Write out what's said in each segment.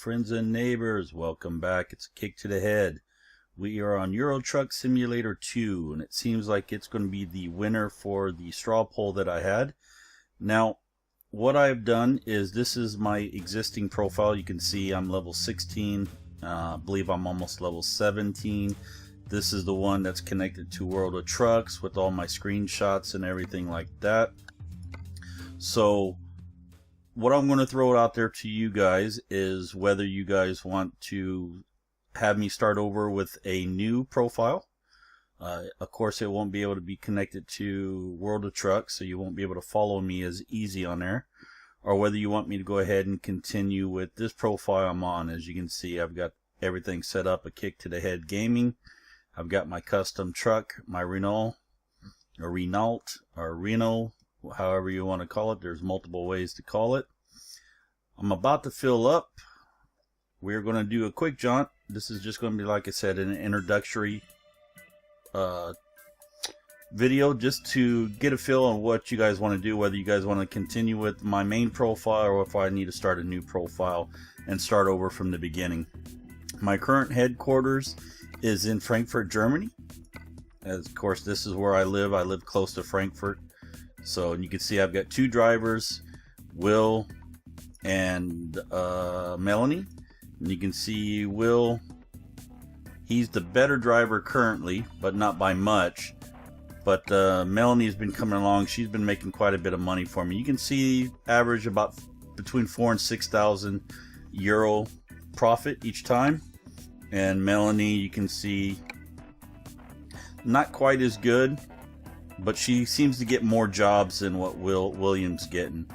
friends and neighbors, welcome back. It's Akiic to the Head. We are on Euro Truck Simulator 2, and it seems like it's going to be the winner for the straw poll that I had. Now, what I've done is, this is my existing profile. You can see I'm level 16. I believe I'm almost level 17. This is the one that's connected to World of Trucks with all my screenshots and everything like that. So what I'm going to throw out there to you guys is whether you guys want to have me start over with a new profile. Of course, it won't be able to be connected to World of Trucks, so you won't be able to follow me as easy on there. Or whether you want me to go ahead and continue with this profile I'm on. As you can see, I've got everything set up, Akiic to the Head Gaming. I've got my custom truck, my Renault, however you want to call it. There's multiple ways to call it. I'm about to fill up. We're going to do a quick jaunt. This is just going to be, like I said, an introductory video, just to get a feel on what you guys want to do, whether you guys want to continue with my main profile or if I need to start a new profile and start over from the beginning. My current headquarters is in Frankfurt, Germany. As of course, this is where I live. I live close to Frankfurt. So you can see I've got two drivers, Will and Melanie. And you can see Will, he's the better driver currently, but not by much. But Melanie's been coming along. She's been making quite a bit of money for me. You can see average about between 4,000 and 6,000 euro profit each time. And Melanie, you can see, not quite as good, but she seems to get more jobs than what William's getting.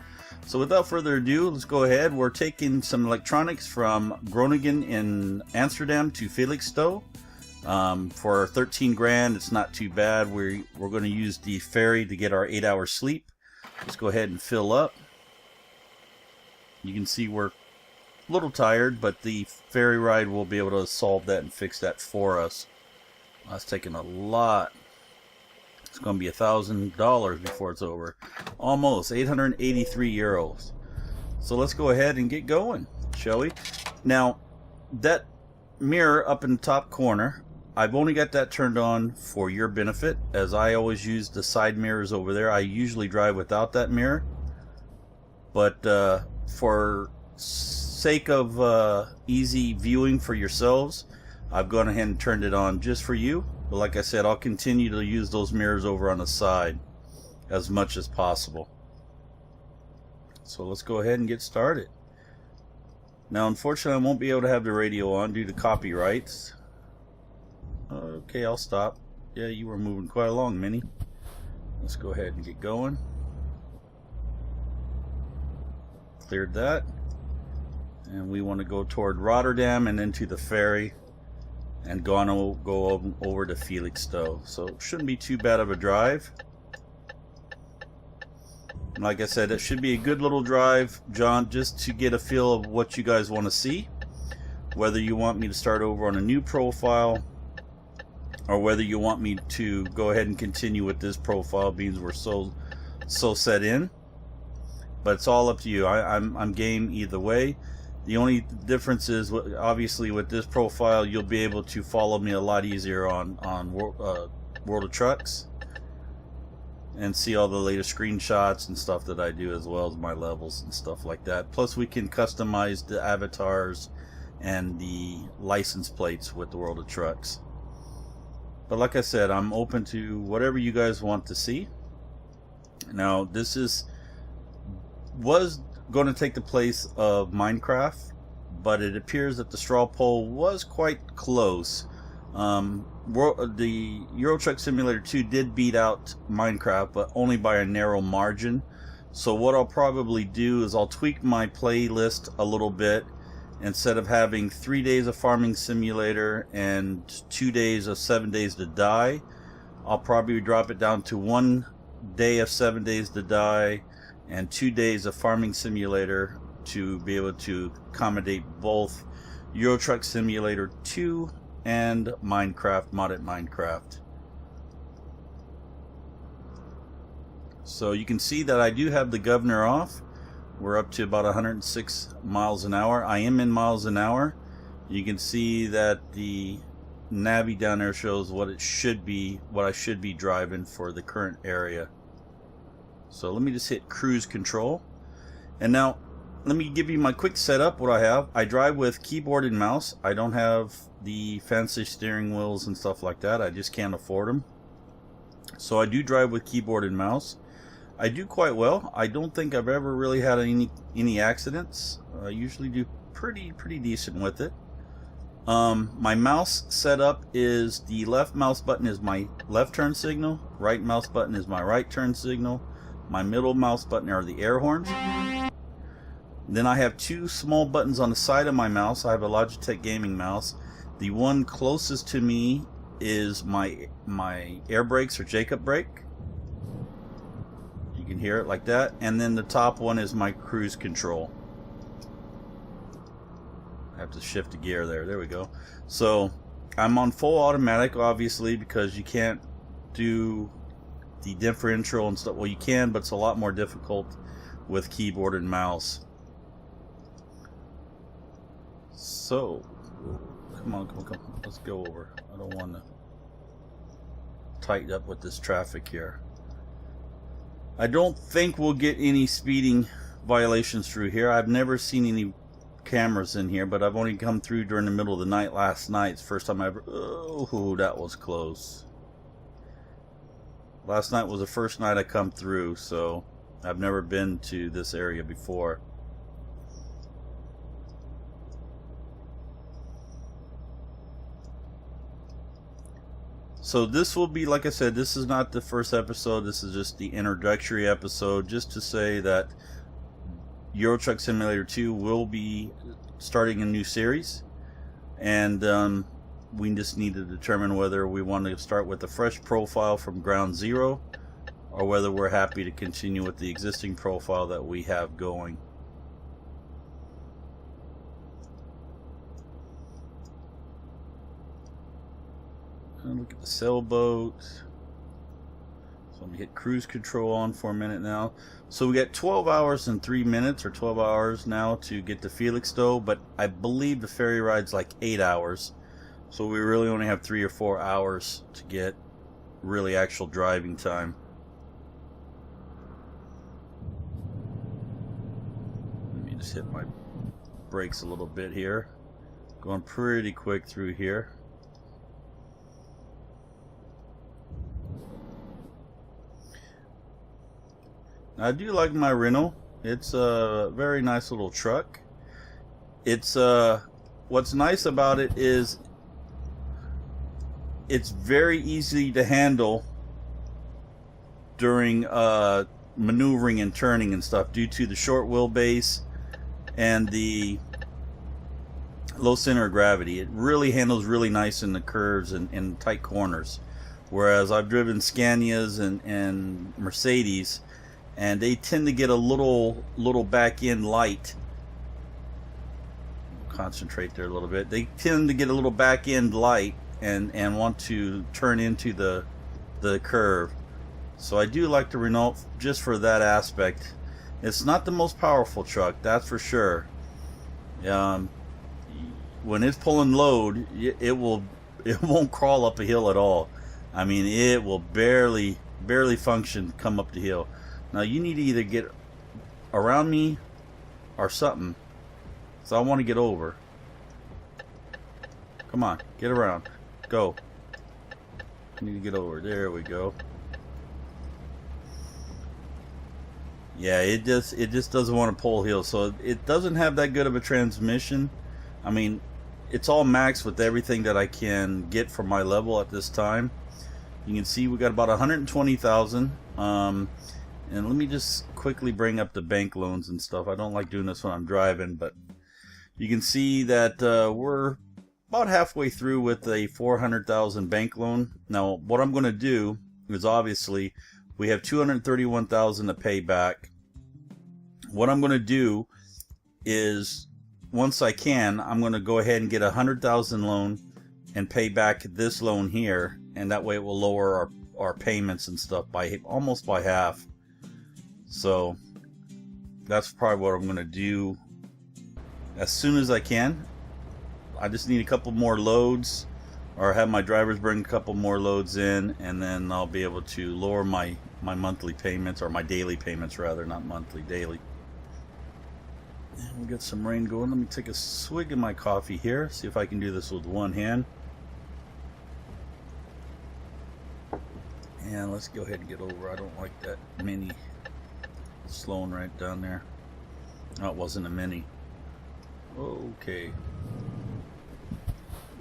So without further ado, let's go ahead. We're taking some electronics from Groningen in Amsterdam to Felixstowe for 13 grand. It's not too bad. We're going to use the ferry to get our 8-hour sleep. Let's go ahead and fill up. You can see we're a little tired, but the ferry ride will be able to solve that and fix that for us. That's taking a lot. It's going to be $1,000 before it's over. Almost 883 euros. So let's go ahead and get going, shall we? Now, that mirror up in the top corner, I've only got that turned on for your benefit, as I always use the side mirrors over there. I usually drive without that mirror, but for sake of easy viewing for yourselves, I've gone ahead and turned it on just for you. But like I said, I'll continue to use those mirrors over on the side as much as possible. So let's go ahead and get started. Now, unfortunately, I won't be able to have the radio on due to copyrights. Okay, I'll stop. Yeah, you were moving quite along, Minnie. Let's go ahead and get going. Cleared that. And we want to go toward Rotterdam and into the ferry, and go over to Felixstowe. So it shouldn't be too bad of a drive. Like I said, it should be a good little drive, John, just to get a feel of what you guys want to see. Whether you want me to start over on a new profile, or whether you want me to go ahead and continue with this profile, because we're so set in. But it's all up to you. I'm game either way. The only difference is, obviously, with this profile, you'll be able to follow me a lot easier on World of Trucks and see all the latest screenshots and stuff that I do, as well as my levels and stuff like that. Plus, we can customize the avatars and the license plates with the World of Trucks. But like I said, I'm open to whatever you guys want to see. Now, this was going to take the place of Minecraft, but it appears that the straw poll was quite close. The Euro Truck Simulator 2 did beat out Minecraft, but only by a narrow margin. So what I'll probably do is I'll tweak my playlist a little bit. Instead of having 3 days of Farming Simulator and 2 days of 7 Days to Die, I'll probably drop it down to 1 day of 7 Days to Die and 2 days of Farming Simulator, to be able to accommodate both Euro Truck Simulator 2 and Minecraft, modded Minecraft. So you can see that I do have the governor off. We're up to about 106 miles an hour. I am in miles an hour. You can see that the Navi down there shows what it should be, what I should be driving for the current area. So let me just hit cruise control. And now let me give you my quick setup. What I have, I drive with keyboard and mouse. I don't have the fancy steering wheels and stuff like that. I just can't afford them. So I do drive with keyboard and mouse. I do quite well. I don't think I've ever really had any accidents. I usually do pretty decent with it. My mouse setup is the left mouse button is my left turn signal, right mouse button is my right turn signal, my middle mouse button are the air horns. Then I have two small buttons on the side of my mouse. I have a Logitech gaming mouse. The one closest to me is my air brakes or Jacob brake. You can hear it like that. And then the top one is my cruise control. I have to shift the gear there. There we go. So I'm on full automatic, obviously, because you can't do the differential and stuff. Well, you can, but it's a lot more difficult with keyboard and mouse. So come on. Let's go over. I don't want to tighten up with this traffic here. I don't think we'll get any speeding violations through here. I've never seen any cameras in here, but I've only come through during the middle of the night last night. It's the first time I ever... Oh, that was close. Last night was the first night I come through, so I've never been to this area before. So this will be, like I said, this is not the first episode. This is just the introductory episode, just to say that Euro Truck Simulator 2 will be starting a new series, and we just need to determine whether we want to start with a fresh profile from ground zero, or whether we're happy to continue with the existing profile that we have going. Look at the sailboat. So I'm gonna hit cruise control on for a minute now. So we got 12 hours and 3 minutes, or 12 hours now to get to Felixstowe, but I believe the ferry ride's like 8 hours. So we really only have 3 or 4 hours to get really actual driving time. Let me just hit my brakes a little bit here. Going pretty quick through here. I do like my Renault. It's a very nice little truck. It's what's nice about it is it's very easy to handle during maneuvering and turning and stuff, due to the short wheelbase and the low center of gravity. It really handles really nice in the curves and tight corners, whereas I've driven Scanias and Mercedes, and they tend to get a little back end light. Concentrate there a little bit. They tend to get a little back end light and want to turn into the curve. So I do like the Renault just for that aspect. It's not the most powerful truck, that's for sure. When it's pulling load, it won't crawl up a hill at all. I mean, it will barely function come up the hill. Now you need to either get around me or something, so I want to get over. Come on, get around. Go. I need to get over. There we go. Yeah, it just doesn't want to pull hills, so it doesn't have that good of a transmission. I mean, it's all maxed with everything that I can get for my level at this time. You can see we got about 120,000. And let me just quickly bring up the bank loans and stuff. I don't like doing this when I'm driving, but you can see that we're about halfway through with a 400,000 bank loan. Now, what I'm going to do is, obviously, we have 231,000 to pay back. What I'm going to do is, once I can, I'm going to go ahead and get a 100,000 loan and pay back this loan here, and that way it will lower our payments and stuff by almost by half. So that's probably what I'm going to do as soon as I can. I just need a couple more loads, or have my drivers bring a couple more loads in, and then I'll be able to lower my monthly payments, or my daily payments rather, not monthly, daily. And we'll get some rain going. Let me take a swig of my coffee here, see if I can do this with one hand. And let's go ahead and get over. I don't like that mini slowing right down there. No, it wasn't a mini. Okay.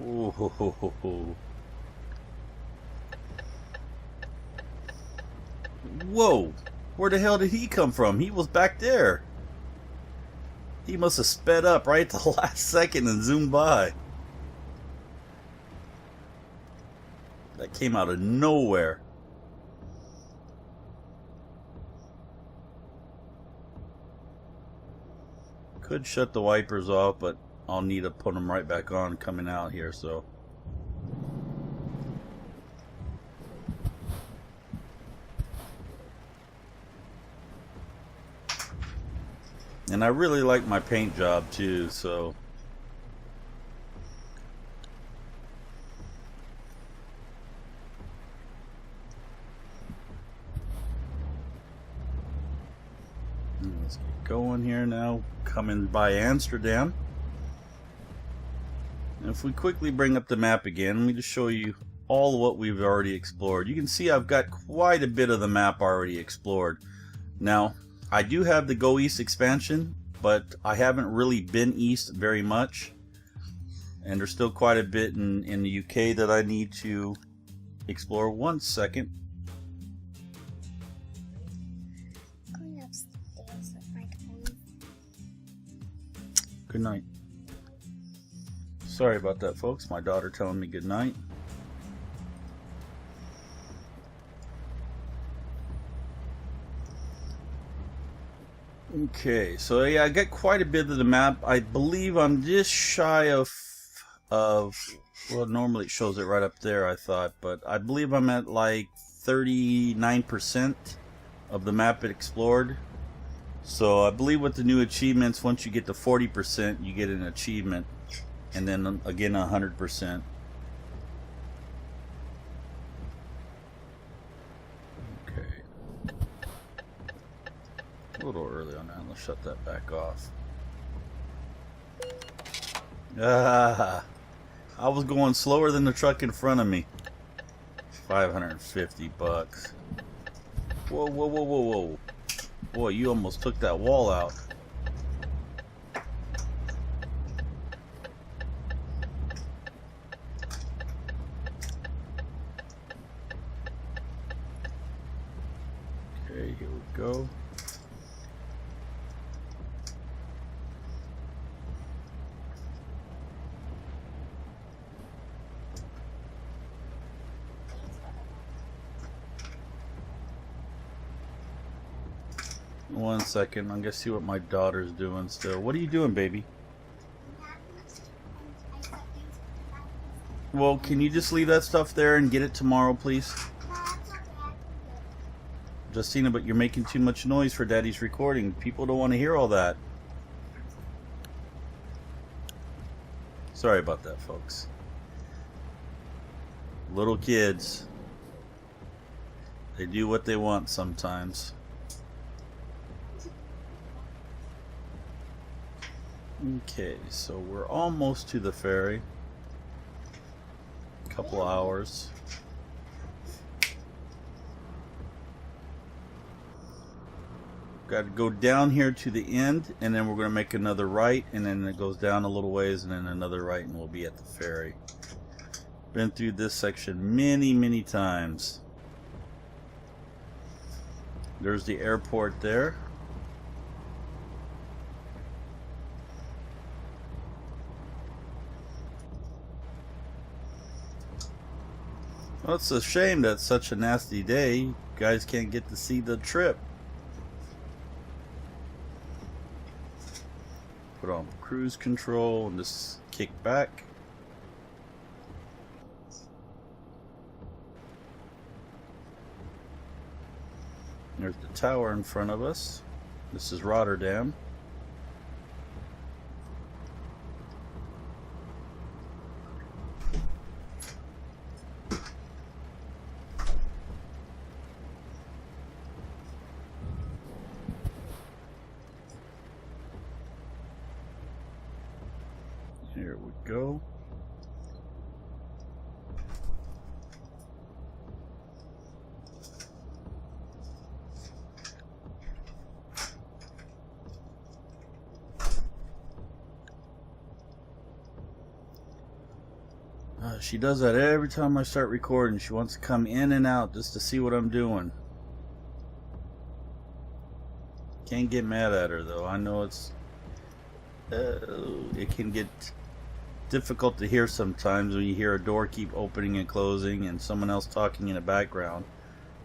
Oh, ho, ho, ho, ho. Whoa! Where the hell did he come from? He was back there. He must have sped up right at the last second and zoomed by. That came out of nowhere. Could shut the wipers off, but I'll need to put them right back on coming out here, so. And I really like my paint job too, so. Let's get going here now. Coming by Amsterdam. And if we quickly bring up the map again, let me just show you all of what we've already explored. You can see I've got quite a bit of the map already explored. Now, I do have the Go East expansion, but I haven't really been east very much. And there's still quite a bit in the UK that I need to explore. One second. Going upstairs with my phone. Good night. Sorry about that, folks. My daughter telling me good night. Okay, so yeah, I got quite a bit of the map. I believe I'm just shy of well, normally it shows it right up there, I thought, but I believe I'm at like 39% of the map explored. So I believe with the new achievements, once you get to 40%, you get an achievement. And then again 100%. Okay. A little early on that. Let's shut that back off. Ah, I was going slower than the truck in front of me. 550 bucks. Whoa, whoa, whoa, whoa, whoa. Boy, you almost took that wall out. Okay, here we go. One second, I'm gonna see what my daughter's doing still. What are you doing, baby? Well, can you just leave that stuff there and get it tomorrow, please? Justina, but you're making too much noise for Daddy's recording. People don't want to hear all that. Sorry about that, folks. Little kids. They do what they want sometimes. Okay, so we're almost to the ferry. Couple hours. Got to go down here to the end, and then we're going to make another right, and then it goes down a little ways, and then another right, and we'll be at the ferry. Been through this section many, many times. There's the airport there. Well, it's a shame that such a nasty day, you guys can't get to see the trip. Put on cruise control and just kick back. There's the tower in front of us. This is Rotterdam. Here we go. She does that every time I start recording. She wants to come in and out just to see what I'm doing. Can't get mad at her though. I know it can get difficult to hear sometimes when you hear a door keep opening and closing and someone else talking in the background.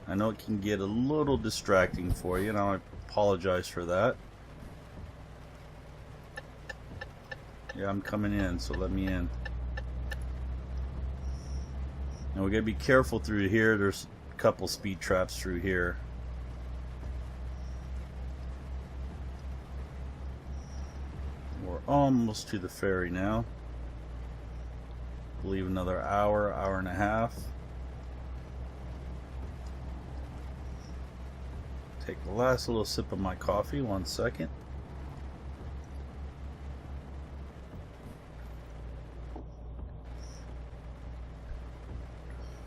I know it can get a little distracting for you, and I apologize for that. Yeah, I'm coming in, so let me in. Now we gotta be careful through here. There's a couple speed traps through here. We're almost to the ferry now. I believe another hour, hour and a half. Take the last little sip of my coffee, 1 second.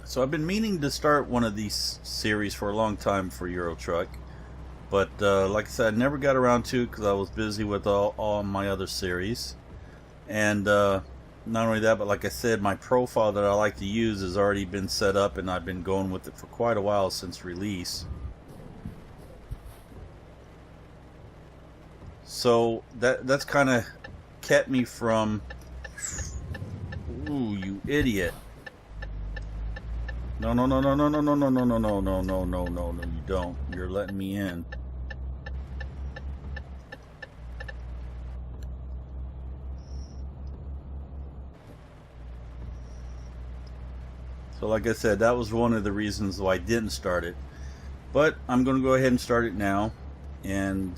So I've been meaning to start one of these series for a long time for Euro Truck, but like I said, I never got around to it because I was busy with all my other series. And not only that, but like I said, my profile that I like to use has already been set up, and I've been going with it for quite a while since release. So that's kind of kept me from... Ooh, you idiot. No, no, no, no, no, no, no, no, no, no, no, no, no, no, no, no, you don't. You're letting me in. So like I said, that was one of the reasons why I didn't start it. But I'm going to go ahead and start it now. And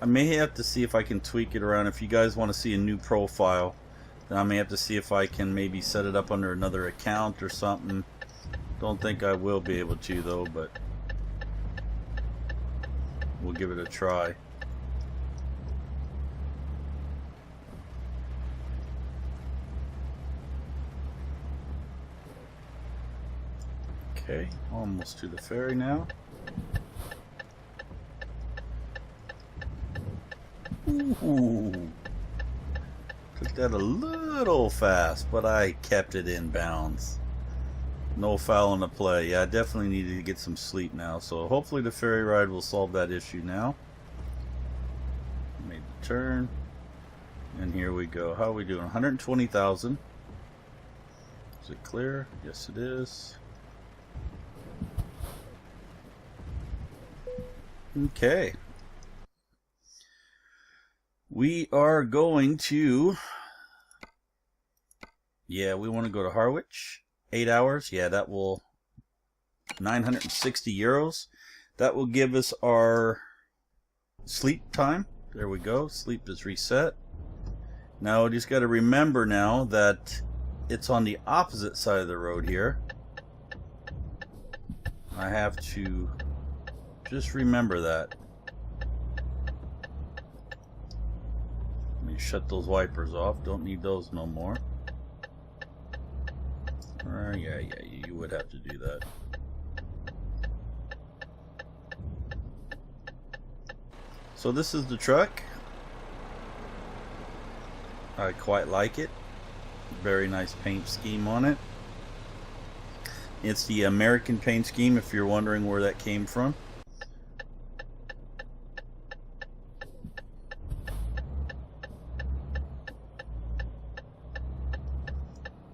I may have to see if I can tweak it around. If you guys want to see a new profile, then I may have to see if I can maybe set it up under another account or something. Don't think I will be able to though, but we'll give it a try. Okay, almost to the ferry now. Ooh, took that a little fast, but I kept it in bounds. No foul on the play. Yeah, I definitely needed to get some sleep now, so hopefully the ferry ride will solve that issue now. Made the turn, and here we go. How are we doing? 120,000. Is it clear? Yes, it is. Okay. We are going to... Yeah, we want to go to Harwich. 8 hours, yeah, that will 960 euros. That will give us our sleep time. There we go, sleep is reset. Now I just got to remember now that it's on the opposite side of the road here. I have to just remember that. Let me shut those wipers off, don't need those no more. Yeah, you would have to do that. So this is the truck. I quite like it. Very nice paint scheme on it. It's the American paint scheme, if you're wondering where that came from.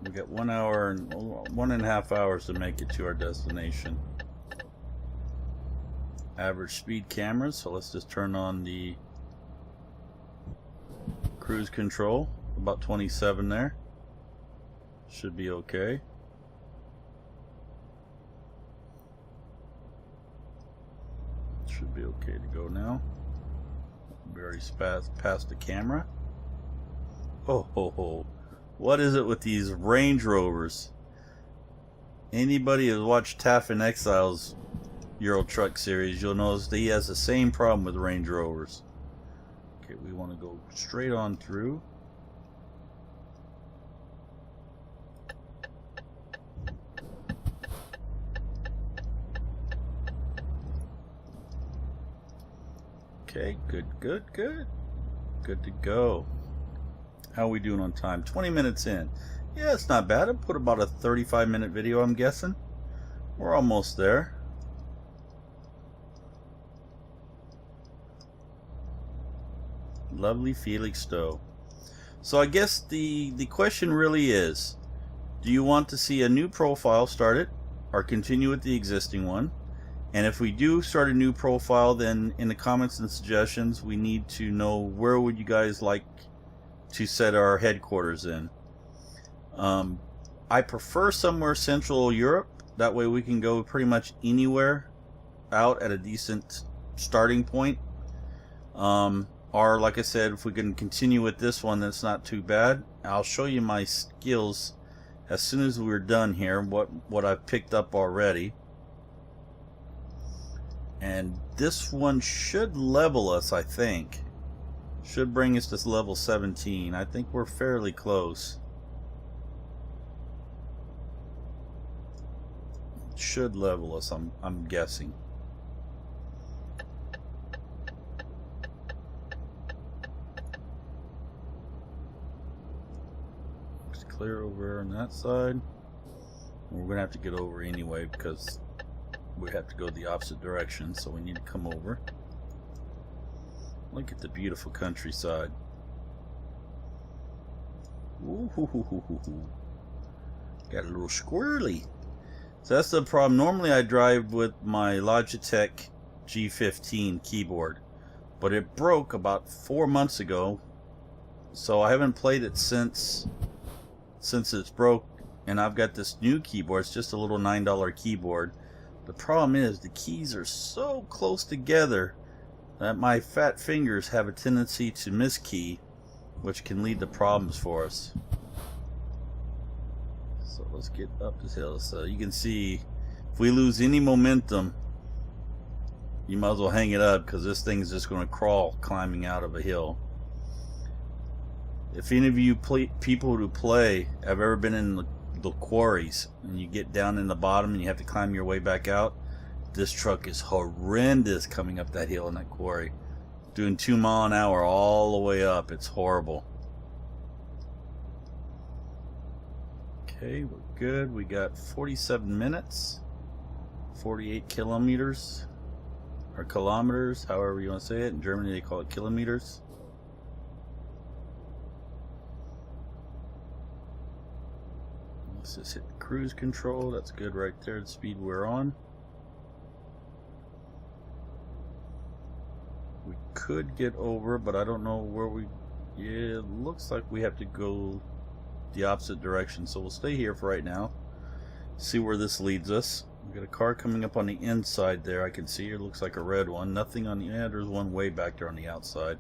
We got 1 hour and 1.5 hours to make it to our destination. Average speed cameras, so let's just turn on the cruise control. About 27 there. Should be okay. Should be okay to go now. We already passed the camera. Oh ho ho. What is it with these Range Rovers? Anybody who's watched Taff and Exile's Euro Truck series, you'll notice that he has the same problem with Range Rovers. Okay, we want to go straight on through. Okay, good. Good to go. How are we doing on time? 20 minutes in. Yeah, it's not bad. I put about a 35-minute video, I'm guessing. We're almost there. Lovely Felixstowe. So I guess the question really is, do you want to see a new profile started or continue with the existing one? And if we do start a new profile, then in the comments and suggestions, we need to know where would you guys like to set our headquarters in. I prefer somewhere Central Europe. That way we can go pretty much anywhere out at a decent starting point. Or like I said, if we can continue with this one, that's not too bad. I'll show you my skills as soon as we're done here, what I've picked up already. And this one should level us, I think. Should bring us to level 17. I think we're fairly close. Should level us, I'm guessing. It's clear over on that side. We're gonna have to get over anyway because we have to go the opposite direction, so we need to come over. Look at the beautiful countryside. Ooh, hoo, hoo, hoo, hoo, hoo. Got a little squirrely. So that's the problem. Normally I drive with my Logitech G15 keyboard, but it broke about 4 months ago, so I haven't played it since it's broke. And I've got this new keyboard. It's just a little $9 keyboard. The problem is the keys are so close together that my fat fingers have a tendency to miskey, which can lead to problems for us. So let's get up this hill. So you can see if we lose any momentum, you might as well hang it up because this thing's just going to crawl climbing out of a hill. If any of you people who play have ever been in the quarries and you get down in the bottom and you have to climb your way back out, this truck is horrendous coming up that hill in that quarry, doing 2 miles an hour all the way up. It's horrible. Okay, we're good. We got 47 minutes, 48 kilometers, or kilometers, however you want to say it. In Germany they call it kilometers. Let's just hit cruise control. That's good right there, the speed we're on. We could get over, but I don't know where we... Yeah, it looks like we have to go the opposite direction, so we'll stay here for right now. See where this leads us. We've got a car coming up on the inside there. I can see it looks like a red one. Nothing on the end. There's one way back there on the outside.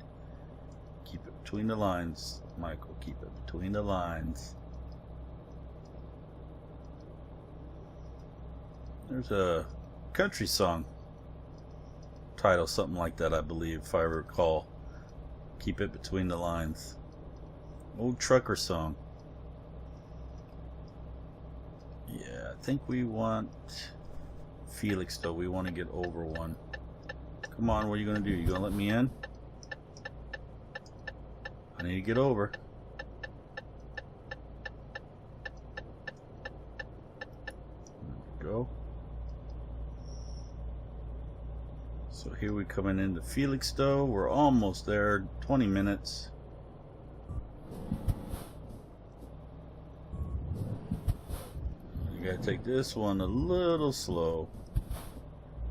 Keep it between the lines, Michael. Keep it between the lines. There's a country song title, something like that, I believe, if I recall. Keep it between the lines. Old trucker song. Yeah, I think we want Felixstowe. We want to get over one. Come on, what are you going to do? You going to let me in? I need to get over. There we go. So here we're coming into Felixstowe. We're almost there. 20 minutes. You gotta take this one a little slow.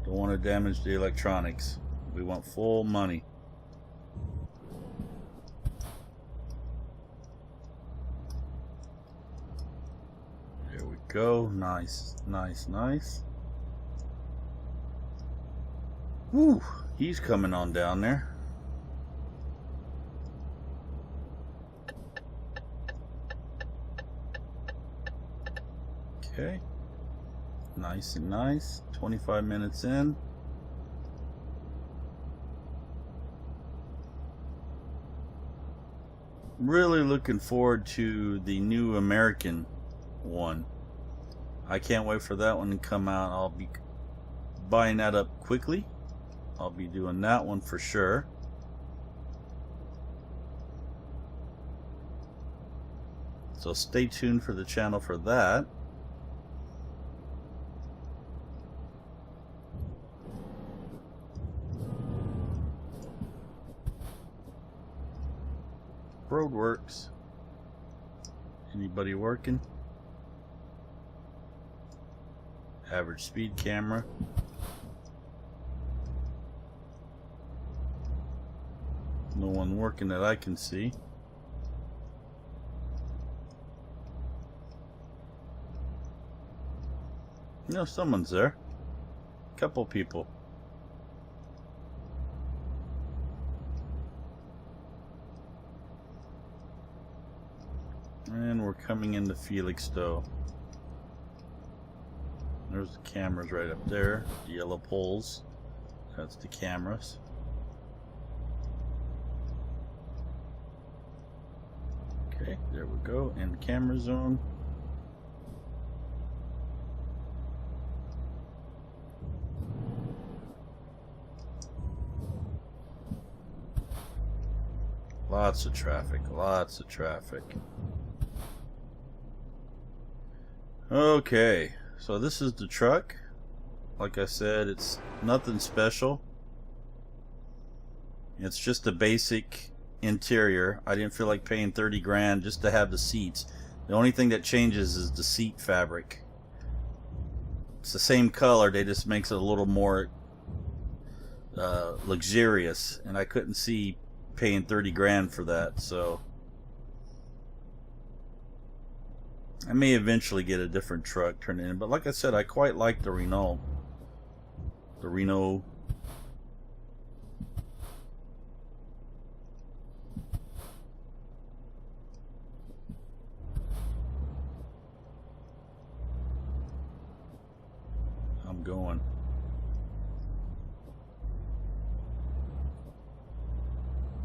Don't want to damage the electronics. We want full money. There we go. Nice, nice, nice. Woo, he's coming on down there. Okay. Nice and nice. 25 minutes in. Really looking forward to the new American one. I can't wait for that one to come out. I'll be buying that up quickly. I'll be doing that one for sure. So stay tuned for the channel for that. Roadworks. Anybody working? Average speed camera. No one working that I can see. No, someone's there. Couple people. And we're coming into Felixstowe. There's the cameras right up there. The yellow poles. That's the cameras. Okay, there we go. In the camera zone. Lots of traffic, lots of traffic. Okay, so this is the truck. Like I said, it's nothing special. It's just a basic interior. I didn't feel like paying 30 grand just to have the seats. The only thing that changes is the seat fabric. It's the same color, they just makes it a little more luxurious, and I couldn't see paying 30 grand for that, so I may eventually get a different truck turned in. But like I said, I quite like the Renault. The Renault. I'm going.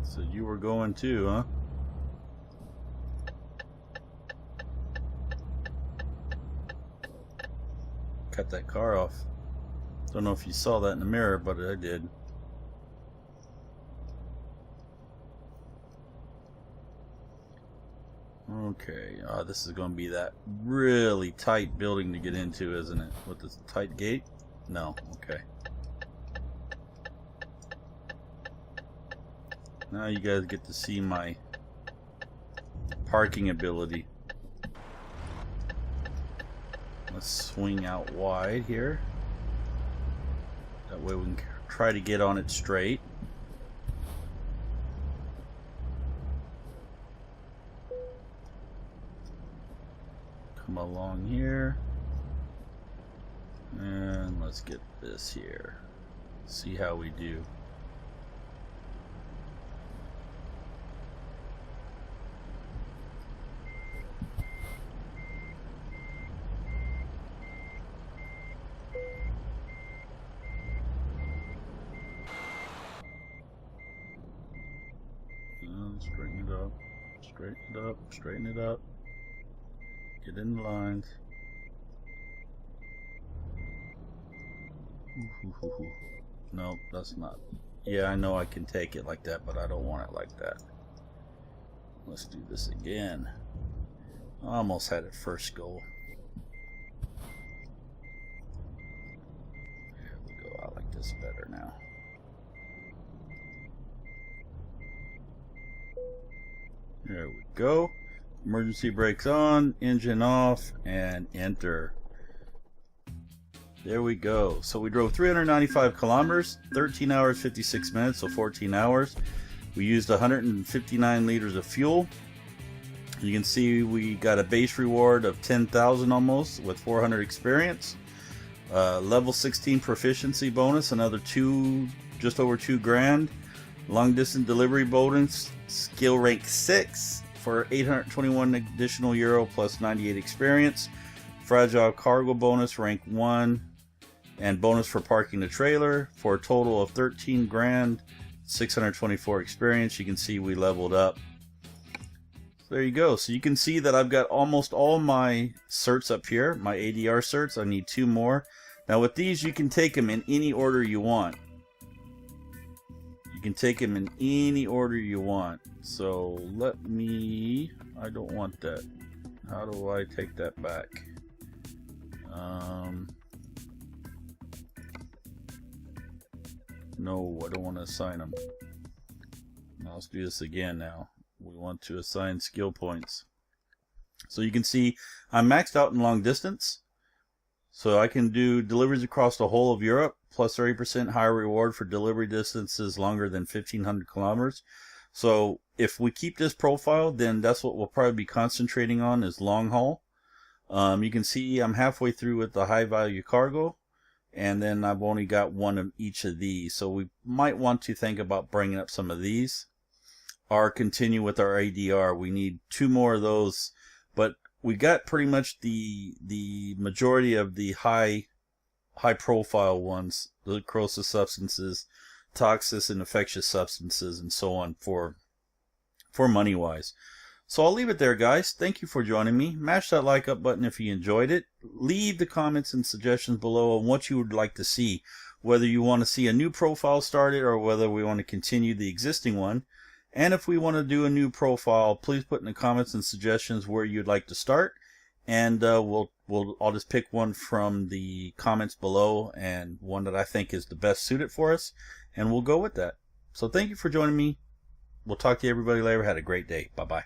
So you were going too, huh? Cut that car off. Don't know if you saw that in the mirror, but I did. Okay, this is going to be that really tight building to get into, isn't it? With this tight gate? No, okay. Now you guys get to see my parking ability. Let's swing out wide here. That way we can try to get on it straight. Come along here. And let's get this here. See how we do. Straighten it up, straighten it up, straighten it up. Get in the lines. No, that's not. Yeah, I know I can take it like that, but I don't want it like that. Let's do this again. I almost had it first go. There we go. I like this better now. There we go. Emergency brakes on, engine off, and enter. There we go. So we drove 395 kilometers, 13 hours, 56 minutes, so 14 hours. We used 159 liters of fuel. You can see we got a base reward of 10,000 almost with 400 experience. Level 16 proficiency bonus, another just over 2 grand. Long distance delivery bonus, skill rank 6 for 821 additional euro plus 98 experience. fragile cargo bonus rank 1, and bonus for parking the trailer for a total of 13 grand, 624 experience. You can see we leveled up. There you go. So you can see that I've got almost all my certs up here, my ADR certs. I need 2 more. Now with these, you can take them in any order you want. You can take them in any order you want. So let me, I don't want that. How do I take that back? No, I don't want to assign them. Now let's do this again now. We want to assign skill points. So you can see I'm maxed out in long distance. So I can do deliveries across the whole of Europe, plus 30% higher reward for delivery distances longer than 1,500 kilometers. So if we keep this profile, then that's what we'll probably be concentrating on, is long haul. You can see I'm halfway through with the high value cargo, and then I've only got 1 of each of these. So we might want to think about bringing up some of these, or continue with our ADR. We need 2 more of those, but we got pretty much the majority of the high profile ones, the corrosive substances, toxic and infectious substances, and so on for money wise. So I'll leave it there, guys. Thank you for joining me. Mash that like up button if you enjoyed it. Leave the comments and suggestions below on what you would like to see, whether you want to see a new profile started or whether we want to continue the existing one. And if we want to do a new profile, please put in the comments and suggestions where you'd like to start, and I'll just pick one from the comments below, and one that I think is the best suited for us, and we'll go with that. So thank you for joining me. We'll talk to you everybody later. Had a great day. Bye bye.